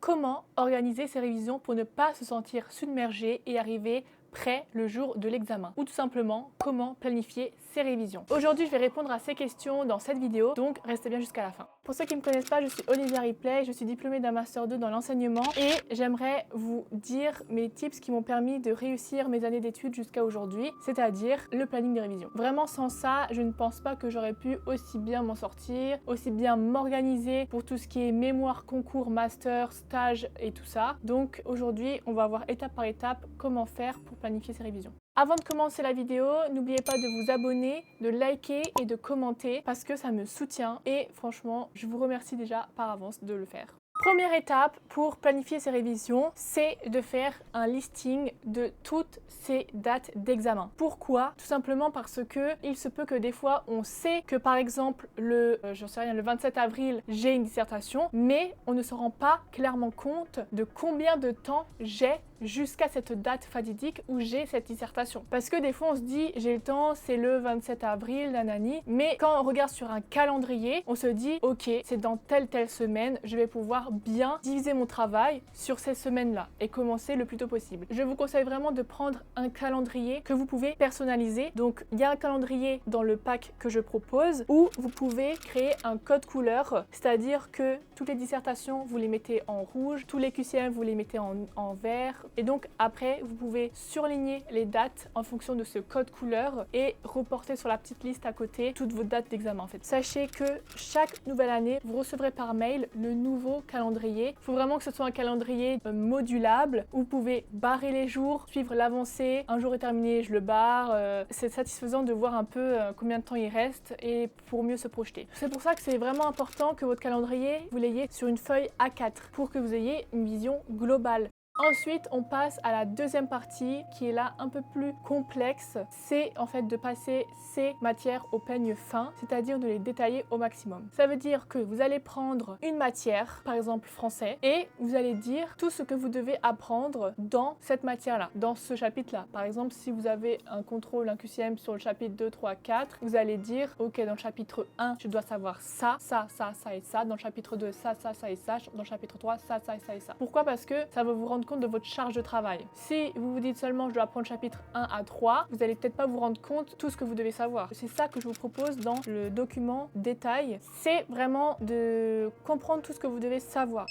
Comment organiser ses révisions pour ne pas se sentir submergé et arriver prêt le jour de l'examen? Ou tout simplement, comment planifier ses révisions? Aujourd'hui, je vais répondre à ces questions dans cette vidéo, donc restez bien jusqu'à la fin. Pour ceux qui ne me connaissent pas, je suis Olivia Ripley, je suis diplômée d'un Master 2 dans l'enseignement et j'aimerais vous dire mes tips qui m'ont permis de réussir mes années d'études jusqu'à aujourd'hui, c'est-à-dire le planning de révision. Vraiment, sans ça, je ne pense pas que j'aurais pu aussi bien m'en sortir, aussi bien m'organiser pour tout ce qui est mémoire, concours, master, stage et tout ça. Donc aujourd'hui, on va voir étape par étape comment faire pour planifier ses révisions. Avant de commencer la vidéo, n'oubliez pas de vous abonner, de liker et de commenter parce que ça me soutient et franchement, je vous remercie déjà par avance de le faire. Première étape pour planifier ses révisions, c'est de faire un listing de toutes ces dates d'examen. Pourquoi? Tout simplement parce que il se peut que des fois on sait que par exemple le 27 avril j'ai une dissertation, mais on ne se rend pas clairement compte de combien de temps j'ai jusqu'à cette date fatidique où j'ai cette dissertation. Parce que des fois on se dit j'ai le temps, c'est le 27 avril, nanani, mais quand on regarde sur un calendrier, on se dit ok, c'est dans telle semaine, je vais pouvoir bien diviser mon travail sur ces semaines-là et commencer le plus tôt possible. Je vous conseille vraiment de prendre un calendrier que vous pouvez personnaliser. Donc il y a un calendrier dans le pack que je propose où vous pouvez créer un code couleur, c'est-à-dire que toutes les dissertations vous les mettez en rouge, tous les QCM vous les mettez en vert. Et donc après, vous pouvez surligner les dates en fonction de ce code couleur et reporter sur la petite liste à côté toutes vos dates d'examen en fait. Sachez que chaque nouvelle année, vous recevrez par mail le nouveau calendrier. Il faut vraiment que ce soit un calendrier modulable où vous pouvez barrer les jours, suivre l'avancée. Un jour est terminé, je le barre. C'est satisfaisant de voir un peu combien de temps il reste et pour mieux se projeter. C'est pour ça que c'est vraiment important que votre calendrier, vous l'ayez sur une feuille A4 pour que vous ayez une vision globale. Ensuite, on passe à la deuxième partie qui est là un peu plus complexe. C'est en fait de passer ces matières au peigne fin, c'est-à-dire de les détailler au maximum. Ça veut dire que vous allez prendre une matière, par exemple français, et vous allez dire tout ce que vous devez apprendre dans cette matière-là, dans ce chapitre-là. Par exemple, si vous avez un contrôle, un QCM sur le chapitre 2, 3, 4, vous allez dire ok, dans le chapitre 1, je dois savoir ça, ça, ça, ça et ça. Dans le chapitre 2, ça, ça, ça et ça. Dans le chapitre 3, ça, ça et ça et ça. Pourquoi? Parce que ça va vous rendre compte de votre charge de travail. Si vous vous dites seulement je dois apprendre chapitre 1 à 3, vous allez peut-être pas vous rendre compte de tout ce que vous devez savoir. C'est ça que je vous propose dans le document détail. C'est vraiment de comprendre tout ce que vous devez savoir.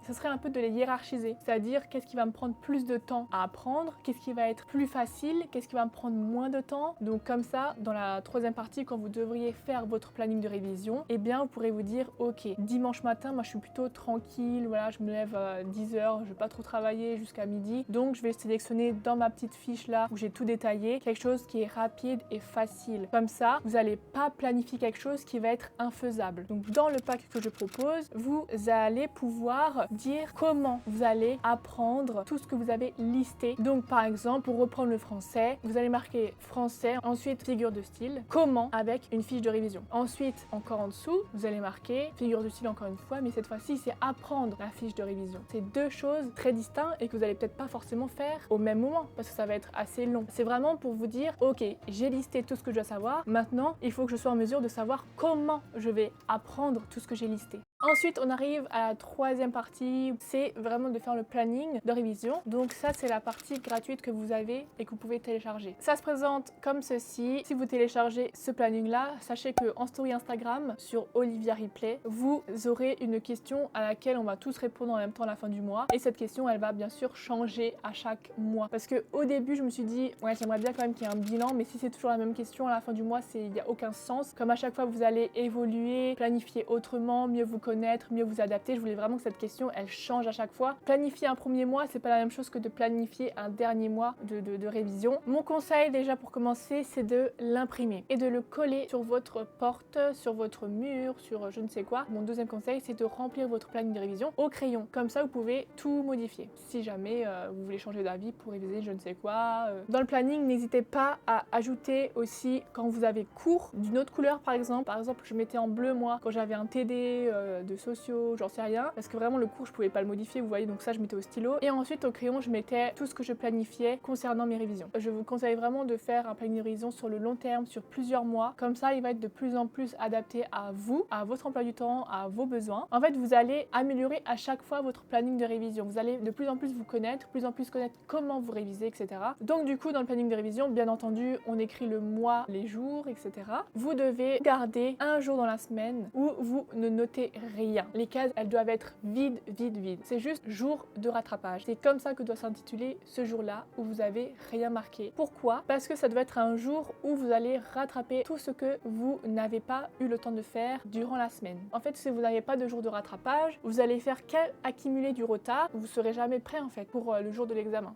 Ce serait un peu de les hiérarchiser, c'est-à-dire qu'est-ce qui va me prendre plus de temps à apprendre, qu'est-ce qui va être plus facile, qu'est-ce qui va me prendre moins de temps. Donc comme ça, dans la troisième partie, quand vous devriez faire votre planning de révision, eh bien vous pourrez vous dire ok, dimanche matin, moi je suis plutôt tranquille, voilà, je me lève à 10h, je vais pas trop travailler jusqu'à midi, donc je vais sélectionner dans ma petite fiche là où j'ai tout détaillé, quelque chose qui est rapide et facile. Comme ça, vous n'allez pas planifier quelque chose qui va être infaisable. Donc dans le pack que je propose, vous allez pouvoir dire comment vous allez apprendre tout ce que vous avez listé. Donc par exemple, pour reprendre le français, vous allez marquer français, ensuite figure de style, comment avec une fiche de révision. Ensuite, encore en dessous, vous allez marquer figure de style encore une fois, mais cette fois-ci, c'est apprendre la fiche de révision. C'est deux choses très distinctes et que vous allez peut-être pas forcément faire au même moment parce que ça va être assez long. C'est vraiment pour vous dire, ok, j'ai listé tout ce que je dois savoir, maintenant, il faut que je sois en mesure de savoir comment je vais apprendre tout ce que j'ai listé. Ensuite, on arrive à la troisième partie, c'est vraiment de faire le planning de révision. Donc ça, c'est la partie gratuite que vous avez et que vous pouvez télécharger. Ça se présente comme ceci. Si vous téléchargez ce planning-là, sachez qu'en story Instagram, sur Olivia Ripley, vous aurez une question à laquelle on va tous répondre en même temps à la fin du mois. Et cette question, elle va bien sûr changer à chaque mois. Parce que au début, je me suis dit, ouais, j'aimerais bien quand même qu'il y ait un bilan, mais si c'est toujours la même question à la fin du mois, il n'y a aucun sens. Comme à chaque fois, vous allez évoluer, planifier autrement, mieux vous connaître, mieux vous adapter. Je voulais vraiment que cette question elle change à chaque fois. Planifier un premier mois, c'est pas la même chose que de planifier un dernier mois de révision. Mon conseil déjà pour commencer, c'est de l'imprimer et de le coller sur votre porte, sur votre mur, sur je ne sais quoi. Mon deuxième conseil, c'est de remplir votre planning de révision au crayon. Comme ça, vous pouvez tout modifier. Si jamais vous voulez changer d'avis pour réviser je ne sais quoi. Dans le planning, n'hésitez pas à ajouter aussi quand vous avez cours d'une autre couleur par exemple. Par exemple, je mettais en bleu moi quand j'avais un TD de sociaux, j'en sais rien, parce que vraiment le cours je pouvais pas le modifier, vous voyez, donc ça je mettais au stylo. Et ensuite au crayon je mettais tout ce que je planifiais concernant mes révisions. Je vous conseille vraiment de faire un planning de révision sur le long terme, sur plusieurs mois, comme ça il va être de plus en plus adapté à vous, à votre emploi du temps, à vos besoins. En fait vous allez améliorer à chaque fois votre planning de révision, vous allez de plus en plus vous connaître, plus en plus connaître comment vous révisez, etc. Donc du coup dans le planning de révision, bien entendu on écrit le mois, les jours, etc. Vous devez garder un jour dans la semaine où vous ne notez rien. Les cases, elles doivent être vides, vides, vides. C'est juste jour de rattrapage. C'est comme ça que doit s'intituler ce jour-là où vous avez rien marqué. Pourquoi? Parce que ça doit être un jour où vous allez rattraper tout ce que vous n'avez pas eu le temps de faire durant la semaine. En fait, si vous n'avez pas de jour de rattrapage, vous allez faire qu'accumuler du retard. Vous serez jamais prêt en fait pour le jour de l'examen.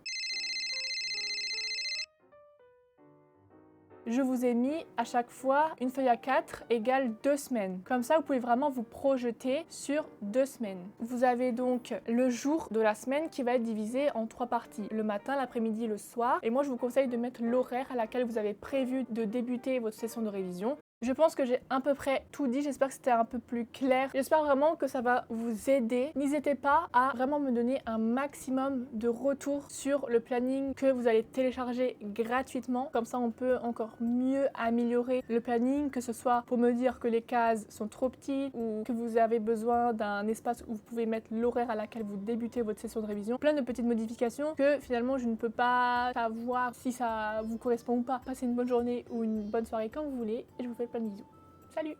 Je vous ai mis à chaque fois une feuille A4 égale 2 semaines. Comme ça, vous pouvez vraiment vous projeter sur 2 semaines. Vous avez donc le jour de la semaine qui va être divisé en 3 parties. Le matin, l'après-midi, le soir. Et moi, je vous conseille de mettre l'horaire à laquelle vous avez prévu de débuter votre session de révision. Je pense que j'ai à peu près tout dit, j'espère que c'était un peu plus clair. J'espère vraiment que ça va vous aider. N'hésitez pas à vraiment me donner un maximum de retours sur le planning que vous allez télécharger gratuitement. Comme ça, on peut encore mieux améliorer le planning, que ce soit pour me dire que les cases sont trop petites ou que vous avez besoin d'un espace où vous pouvez mettre l'horaire à laquelle vous débutez votre session de révision. Plein de petites modifications que finalement je ne peux pas savoir si ça vous correspond ou pas. Passez une bonne journée ou une bonne soirée quand vous voulez et je vous fais plein de bisous. Salut!